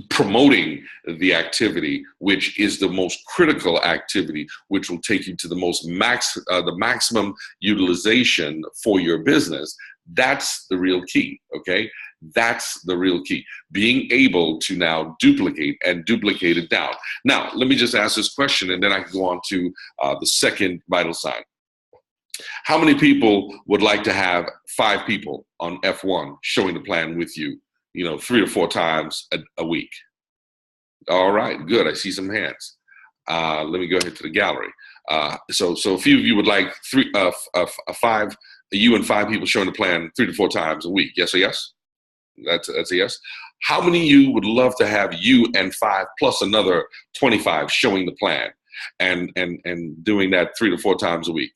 promoting the activity, which is the most critical activity, which will take you to the maximum utilization for your business. That's the real key, okay? That's the real key. Being able to now duplicate and duplicate it down. Now, let me just ask this question, and then I can go on to the second vital sign. How many people would like to have 5 people on F1 showing the plan with you, you know, 3 or 4 times a week? All right, good. I see some hands. Let me go ahead to the gallery. So a few of you would like 5 you and 5 people showing the plan 3 to 4 times a week? Yes or yes? That's a yes. How many of you would love to have you and 5 plus another 25 showing the plan and doing that 3 to 4 times a week?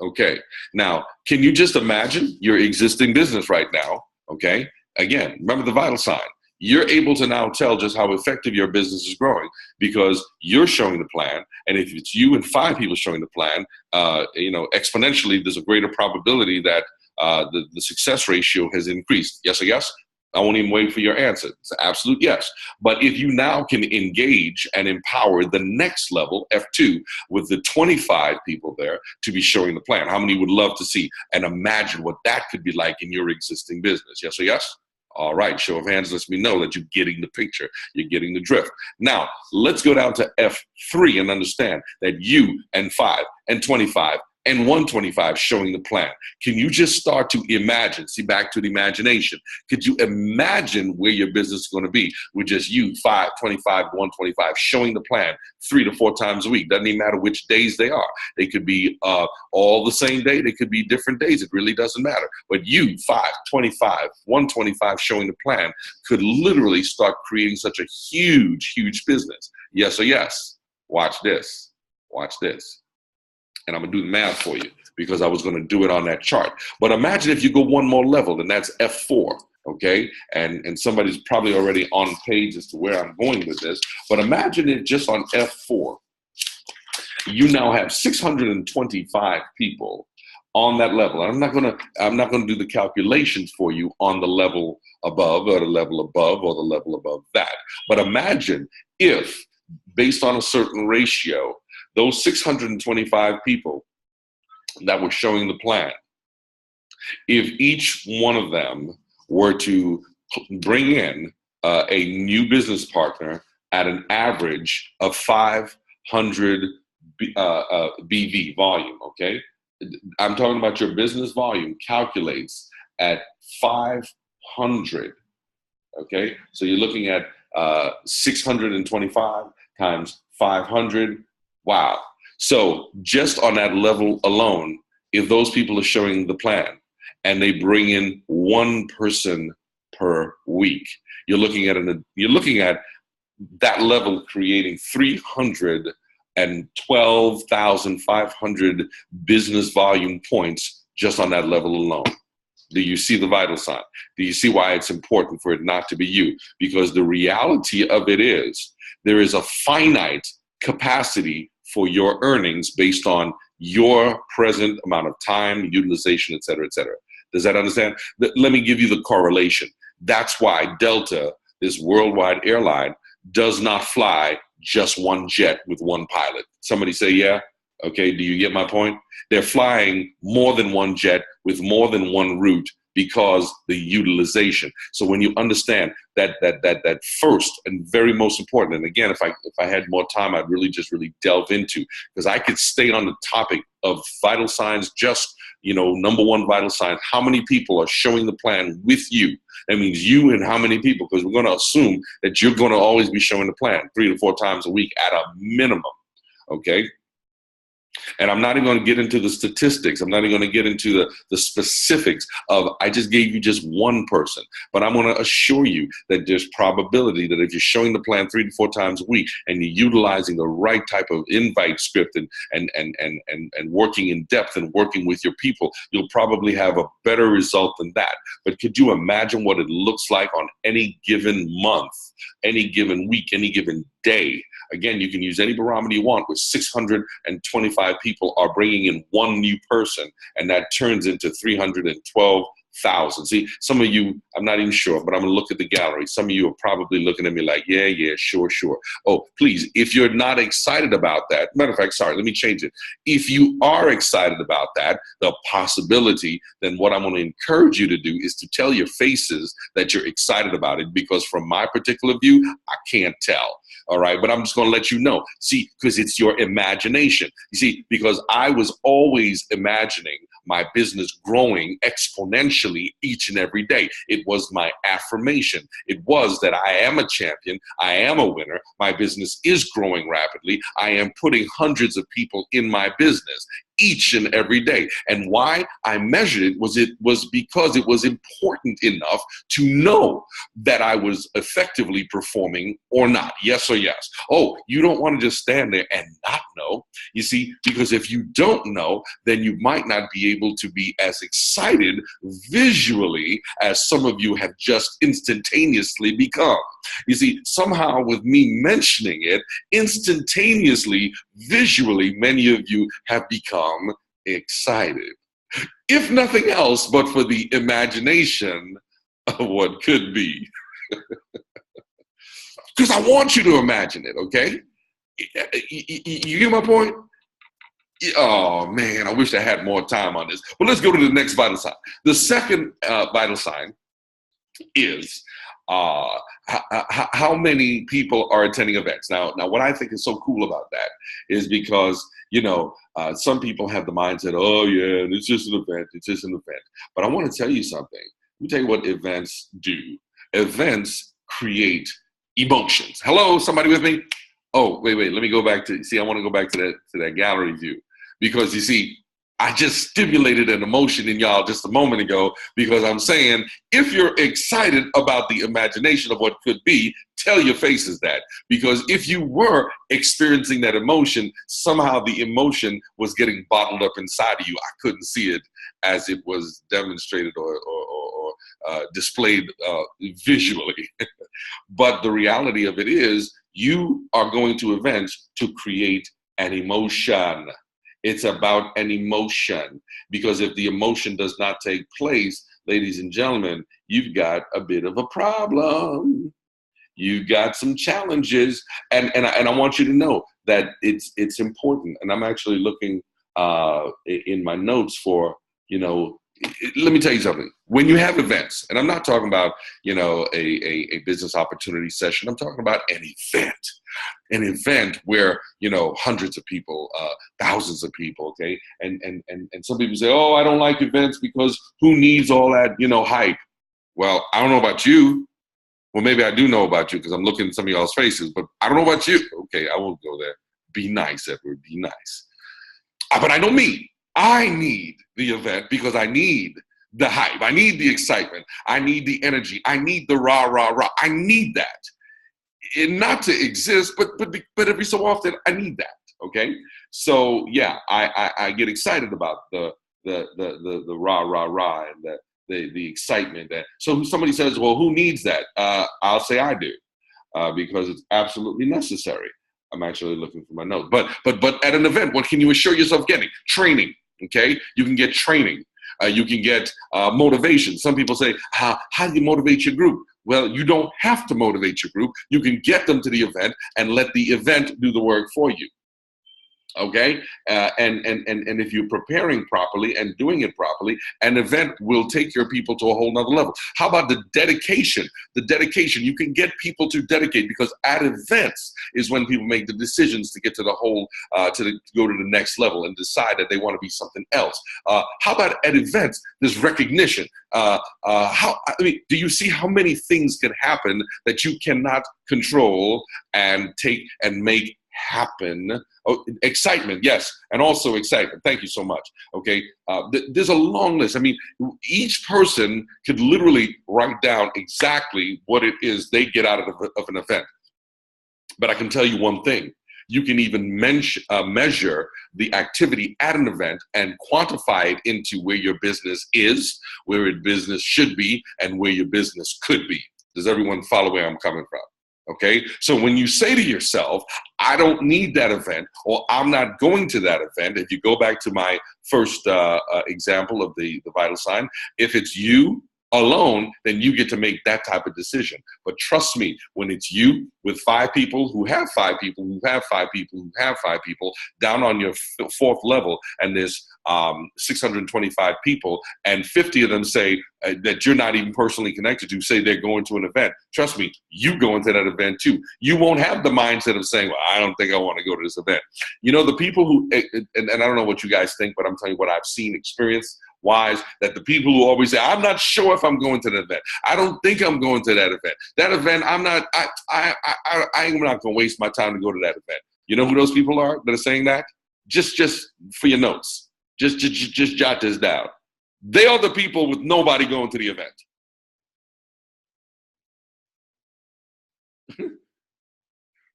Okay. Now, can you just imagine your existing business right now? Okay. Again, remember the vital sign. You're able to now tell just how effective your business is growing because you're showing the plan. And if it's you and 5 people showing the plan, exponentially, there's a greater probability that the success ratio has increased. Yes or yes? I won't even wait for your answer. It's an absolute yes. But if you now can engage and empower the next level, F2, with the 25 people there to be showing the plan, how many would love to see and imagine what that could be like in your existing business? Yes or yes? All right, show of hands lets me know that you're getting the picture. You're getting the drift. Now, let's go down to F3 and understand that you and 5 and 25 and 125 showing the plan. Can you just start to imagine, see, back to the imagination. Could you imagine where your business is going to be with just you, 5, 25, 125 showing the plan 3 to 4 times a week? Doesn't even matter which days they are. They could be all the same day. They could be different days. It really doesn't matter. But you, 5, 25, 125 showing the plan could literally start creating such a huge, huge business. Yes or yes? Watch this. Watch this. And I'm going to do the math for you because I was going to do it on that chart. But imagine if you go one more level, and that's F4, okay? And somebody's probably already on page as to where I'm going with this. But imagine it just on F4. You now have 625 people on that level. And I'm not going to do the calculations for you on the level above or the level above or the level above that. But imagine if, based on a certain ratio, those 625 people that were showing the plan, if each one of them were to bring in a new business partner at an average of 500 BV volume, okay? I'm talking about your business volume calculates at 500, okay? So you're looking at 625 times 500. Wow. So just on that level alone, if those people are showing the plan and they bring in one person per week, you're looking at that level creating 312,500 business volume points just on that level alone. Do you see the vital sign? Do you see why it's important for it not to be you? Because the reality of it is there is a finite capacity for your earnings based on your present amount of time, utilization, et cetera, et cetera. Does that understand? Let me give you the correlation. That's why Delta, this worldwide airline, does not fly just one jet with one pilot. Somebody say, yeah? Okay, do you get my point? They're flying more than one jet with more than one route because the utilization. So when you understand that first and very most important, and again, if I had more time, I'd really delve into, because I could stay on the topic of vital signs, just, number one vital sign, how many people are showing the plan with you? That means you and how many people, because we're going to assume that you're going to always be showing the plan 3 to 4 times a week at a minimum, okay? And I'm not even going to get into the statistics. I'm not even going to get into the specifics of, I just gave you just one person. But I'm going to assure you that there's probability that if you're showing the plan 3 to 4 times a week and you're utilizing the right type of invite script and working in depth and working with your people, you'll probably have a better result than that. But could you imagine what it looks like on any given month, any given week, any given day? Again, you can use any barometer you want, with 625 people are bringing in one new person, and that turns into 312,000. See, some of you, I'm not even sure, but I'm going to look at the gallery. Some of you are probably looking at me like, yeah, sure. Oh, please, if you're not excited about that, matter of fact, sorry, let me change it. If you are excited about that, the possibility, then what I'm going to encourage you to do is to tell your faces that you're excited about it, because from my particular view, I can't tell. All right, but I'm just going to let you know. See, because it's your imagination. You see, because I was always imagining my business growing exponentially each and every day. It was my affirmation. It was that I am a champion. I am a winner. My business is growing rapidly. I am putting hundreds of people in my business each and every day. And why I measured it was because it was important enough to know that I was effectively performing or not. Yes or yes. Oh, you don't want to just stand there and not know. You see, because if you don't know, then you might not be able to be as excited visually as some of you have just instantaneously become. You see, somehow with me mentioning it, instantaneously, visually, many of you have become excited. If nothing else, but for the imagination of what could be. Because I want you to imagine it, okay? You get my point? Oh, man, I wish I had more time on this. But let's go to the next vital sign. The second vital sign is how many people are attending events. Now, what I think is so cool about that is because, some people have the mindset, oh, yeah, it's just an event. It's just an event. But I want to tell you something. Let me tell you what events do. Events create emotions. Hello, somebody with me? Oh, wait. Let me go back to, I want to go back to that gallery view. Because, you see, I just stimulated an emotion in y'all just a moment ago because I'm saying if you're excited about the imagination of what could be, tell your faces that. Because if you were experiencing that emotion, somehow the emotion was getting bottled up inside of you. I couldn't see it as it was demonstrated or displayed visually. But the reality of it is you are going to events to create an emotion. It's about an emotion, because if the emotion does not take place, ladies and gentlemen, you've got a bit of a problem. You've got some challenges, and I want you to know that it's important. And I'm actually looking in my notes for, let me tell you something. When you have events, and I'm not talking about, a business opportunity session. I'm talking about an event where, hundreds of people, thousands of people, okay? And some people say, oh, I don't like events because who needs all that, hype? Well, I don't know about you. Well, maybe I do know about you because I'm looking at some of y'all's faces, but I don't know about you. Okay, I won't go there. Be nice, Edward, be nice. But I know me. I need the event because I need the hype. I need the excitement. I need the energy. I need the rah, rah, rah. I need that. And not to exist, but every so often I need that. Okay. So yeah, I get excited about the rah, rah, rah and the excitement. So somebody says, well, who needs that? I'll say I do, because it's absolutely necessary. I'm actually looking for my notes. But at an event, what can you assure yourself getting? Training. Okay, you can get training. You can get motivation. Some people say, how do you motivate your group? Well, you don't have to motivate your group. You can get them to the event and let the event do the work for you. Okay, and if you're preparing properly and doing it properly, an event will take your people to a whole nother level. How about the dedication? The dedication, you can get people to dedicate, because at events is when people make the decisions to get to the whole, to go to the next level and decide that they want to be something else. How about at events, there's recognition. Do you see how many things can happen that you cannot control and take and make happen? Oh, excitement, yes, and also excitement. Thank you so much. Okay, there's a long list. I mean, each person could literally write down exactly what it is they get out of an event. But I can tell you one thing. You can even measure the activity at an event and quantify it into where your business is, where your business should be, and where your business could be. Does everyone follow where I'm coming from? Okay, so when you say to yourself, I don't need that event, or I'm not going to that event, if you go back to my first example of the vital sign, if it's you, alone, then you get to make that type of decision. But trust me, when it's you with 5 people who have 5 people who have 5 people who have 5 people down on your 4th level, and there's 625 people, and 50 of them say that you're not even personally connected to, say they're going to an event. Trust me, you go into that event too. You won't have the mindset of saying, well, I don't think I want to go to this event. You know, the people who, and I don't know what you guys think, but I'm telling you what I've seen, experienced wise, that the people who always say, I'm not sure if I'm going to the event. I don't think I'm going to that event. That event, I'm not going to waste my time to go to that event. You know who those people are that are saying that? Just for your notes. Just jot this down. They are the people with nobody going to the event.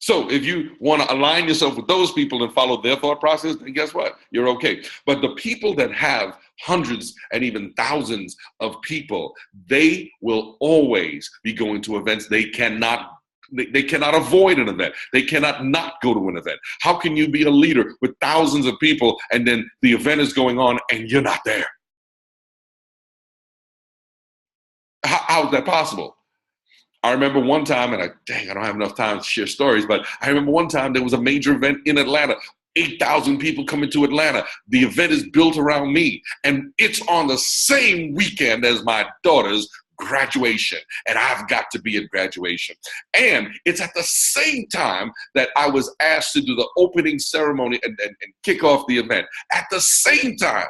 So if you want to align yourself with those people and follow their thought process, then guess what? You're okay. But the people that have hundreds and even thousands of people, they will always be going to events. They cannot avoid an event. They cannot not go to an event. How can you be a leader with thousands of people and then the event is going on and you're not there? How is that possible? I remember one time, and I don't have enough time to share stories, but I remember one time there was a major event in Atlanta. 8,000 people coming to Atlanta. The event is built around me, and it's on the same weekend as my daughter's graduation, and I've got to be at graduation. And it's at the same time that I was asked to do the opening ceremony and kick off the event. At the same time.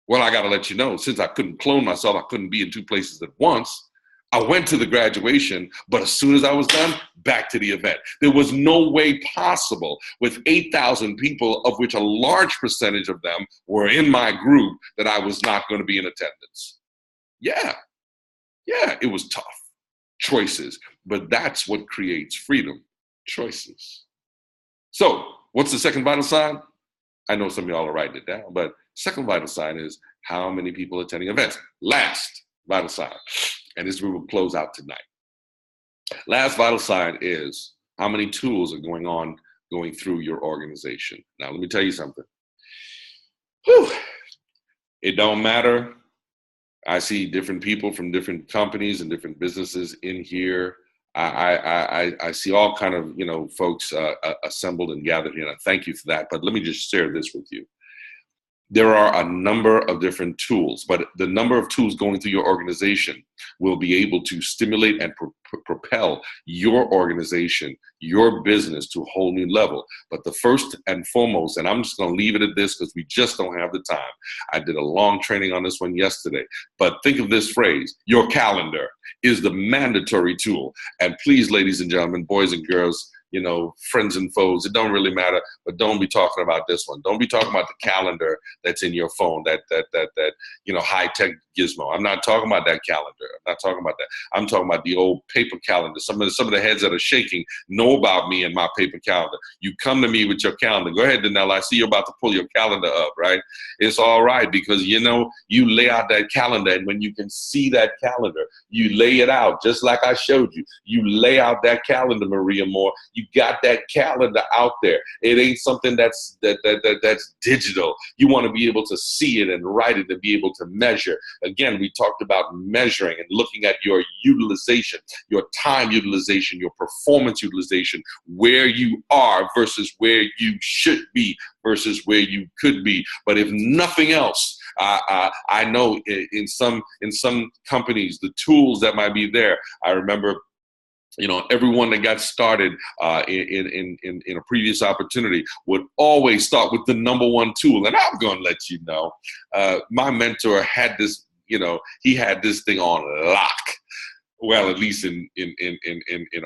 Well, I got to let you know, since I couldn't clone myself, I couldn't be in 2 places at once. I went to the graduation, but as soon as I was done, back to the event. There was no way possible with 8,000 people, of which a large percentage of them were in my group, that I was not going to be in attendance. Yeah, it was tough. Choices. But that's what creates freedom. Choices. So what's the second vital sign? I know some of y'all are writing it down, but second vital sign is how many people are attending events. Last vital sign. And this we will close out tonight. Last vital sign is how many tools are going through your organization. Now, let me tell you something. It don't matter. I see different people from different companies and different businesses in here. I see all kind of, folks assembled and gathered here, and I thank you for that. But let me just share this with you. There are a number of different tools, but the number of tools going through your organization will be able to stimulate and propel your organization, your business to a whole new level. But the first and foremost, and I'm just going to leave it at this because we just don't have the time. I did a long training on this one yesterday, but think of this phrase: your calendar is the mandatory tool. And please, ladies and gentlemen, boys and girls, friends and foes, it don't really matter, but don't be talking about this one. Don't be talking about the calendar that's in your phone, that high-tech gizmo. I'm not talking about that calendar. I'm not talking about that. I'm talking about the old paper calendar. Some of the heads that are shaking know about me and my paper calendar. You come to me with your calendar. Go ahead, Danelle. I see you're about to pull your calendar up, right? It's all right, because, you lay out that calendar, and when you can see that calendar, you lay it out just like I showed you. You lay out that calendar, Maria Moore. You got that calendar out there. It ain't something that's digital. You want to be able to see it and write it and be able to measure. Again, we talked about measuring and looking at your utilization, your time utilization, your performance utilization, where you are versus where you should be versus where you could be. But if nothing else, I know in some companies, the tools that might be there. I remember, everyone that got started in a previous opportunity would always start with the number one tool. And I'm going to let you know, my mentor had this, he had this thing on lock. Well, at least in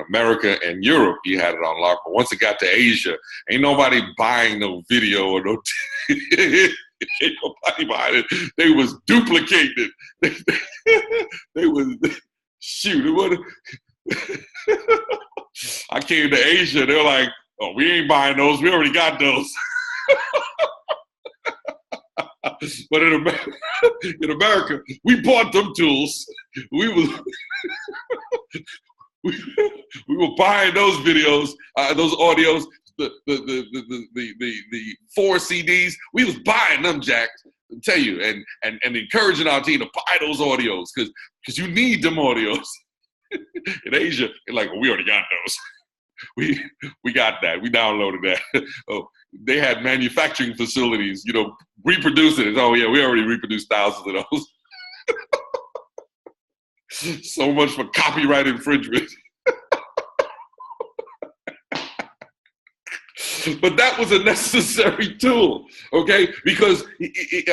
America and Europe, he had it on lock. But once it got to Asia, ain't nobody buying no video or no ain't nobody buying it. They was duplicating it. They was, shoot, what? I came to Asia, they're like, oh, we ain't buying those, we already got those. But in America, we bought them tools. We were buying those videos, those audios, the 4 CDs. We was buying them, Jack. tell you, and encouraging our team to buy those audios because you need them audios. In Asia, they're like, well, we already got those. We got that. We downloaded that. Oh, they had manufacturing facilities, reproducing it. Oh yeah, we already reproduced thousands of those. So much for copyright infringement. But that was a necessary tool, okay? Because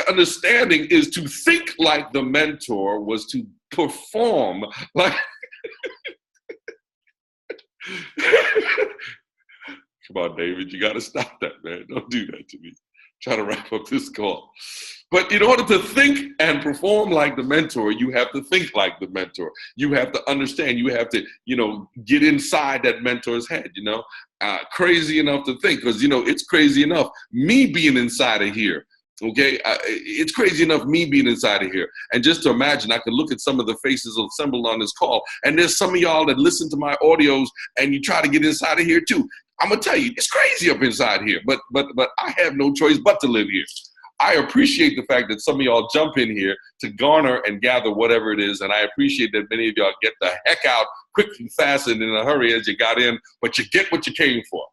understanding is to think like the mentor was to perform like. Come on, David, you got to stop that, man. Don't do that to me. Try to wrap up this call. But in order to think and perform like the mentor, you have to think like the mentor. You have to understand. You have to, get inside that mentor's head, crazy enough to think. Because, it's crazy enough me being inside of here. Okay, it's crazy enough me being inside of here. And just to imagine, I could look at some of the faces assembled on this call, and there's some of y'all that listen to my audios and you try to get inside of here too. I'm gonna tell you, it's crazy up inside here, but I have no choice but to live here. I appreciate the fact that some of y'all jump in here to garner and gather whatever it is, and I appreciate that many of y'all get the heck out quick and fast and in a hurry as you got in, but you get what you came for.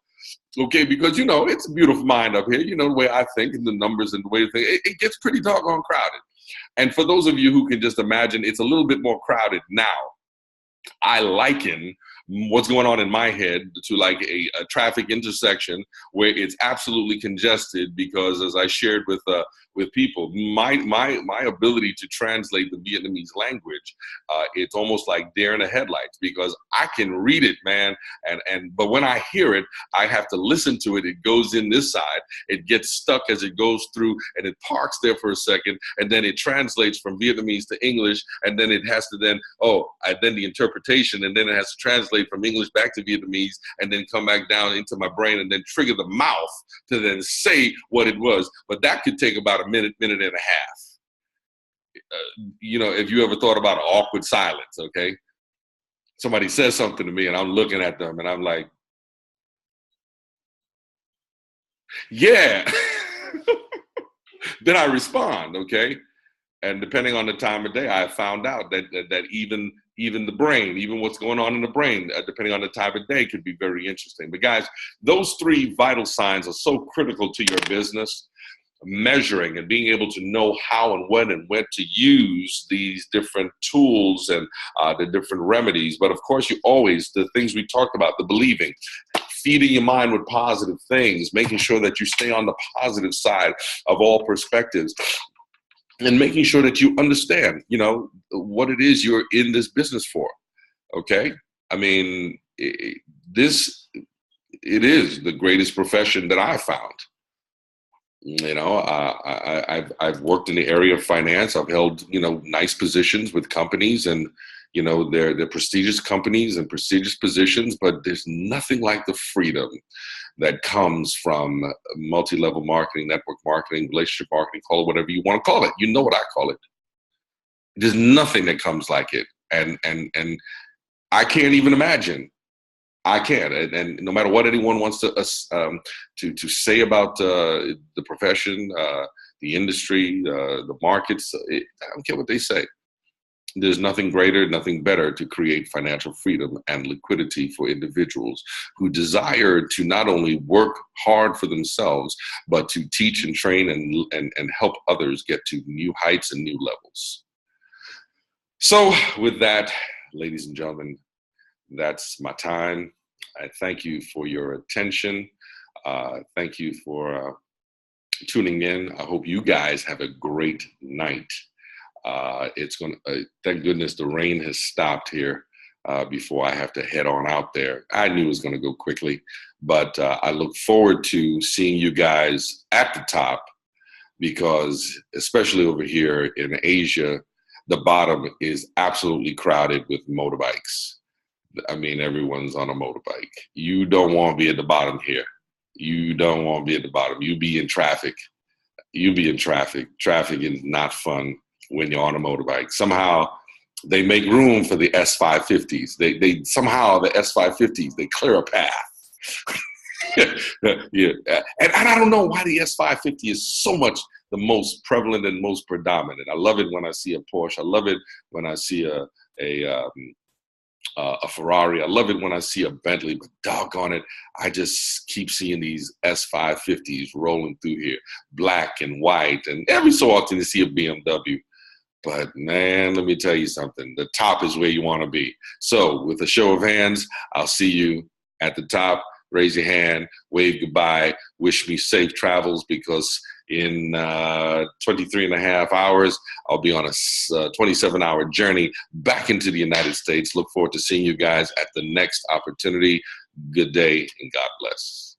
Okay, because, it's a beautiful mind up here, the way I think and the numbers and the way I think, it gets pretty doggone crowded. And for those of you who can just imagine, it's a little bit more crowded now. I liken what's going on in my head to like a traffic intersection where it's absolutely congested because, as I shared with people, my ability to translate the Vietnamese language, it's almost like deer in the headlights because I can read it, man, but when I hear it, I have to listen to it. It goes in this side, it gets stuck as it goes through, and it parks there for a second, and then it translates from Vietnamese to English, and then it has to then the interpretation, and then it has to translate from English back to Vietnamese, and then come back down into my brain, and then trigger the mouth to then say what it was. But that could take about a minute and a half. If you ever thought about an awkward silence, okay? Somebody says something to me, and I'm looking at them, and I'm like, yeah. Then I respond, okay? And depending on the time of day, I found out that even the brain, even what's going on in the brain, depending on the time of day, could be very interesting. But guys, those three vital signs are so critical to your business. Measuring and being able to know how and when to use these different tools and the different remedies. But of course, the things we talked about, the believing, feeding your mind with positive things, making sure that you stay on the positive side of all perspectives, and making sure that you understand, what it is you're in this business for. Okay? I mean, it is the greatest profession that I found. I've worked in the area of finance. I've held, nice positions with companies, and, they're prestigious companies and prestigious positions, but there's nothing like the freedom that comes from multi-level marketing, network marketing, relationship marketing, call it whatever you want to call it. You know what I call it. There's nothing that comes like it. And I can't even imagine. I can't. And no matter what anyone wants to say about the profession, the industry, the markets, I don't care what they say. There's nothing greater, nothing better to create financial freedom and liquidity for individuals who desire to not only work hard for themselves, but to teach and train and help others get to new heights and new levels. So with that, ladies and gentlemen, that's my time. I thank you for your attention. Thank you for tuning in. I hope you guys have a great night. Thank goodness the rain has stopped here before I have to head on out there. I knew it was going to go quickly, but I look forward to seeing you guys at the top, because especially over here in Asia, the bottom is absolutely crowded with motorbikes. I mean, everyone's on a motorbike. You don't want to be at the bottom here. You don't want to be at the bottom. You be in traffic. You be in traffic. Traffic is not fun when you're on a motorbike. Somehow they make room for the S550s. They somehow the S550s, they clear a path. Yeah. And I don't know why the S550 is so much the most prevalent and most predominant. I love it when I see a Porsche. I love it when I see a Ferrari. I love it when I see a Bentley, but doggone it, I just keep seeing these S550s rolling through here, black and white, and every so often you see a BMW. But man, let me tell you something. The top is where you want to be. So with a show of hands, I'll see you at the top. Raise your hand, wave goodbye, wish me safe travels, because in 23 and a half hours, I'll be on a 27-hour journey back into the United States. Look forward to seeing you guys at the next opportunity. Good day and God bless.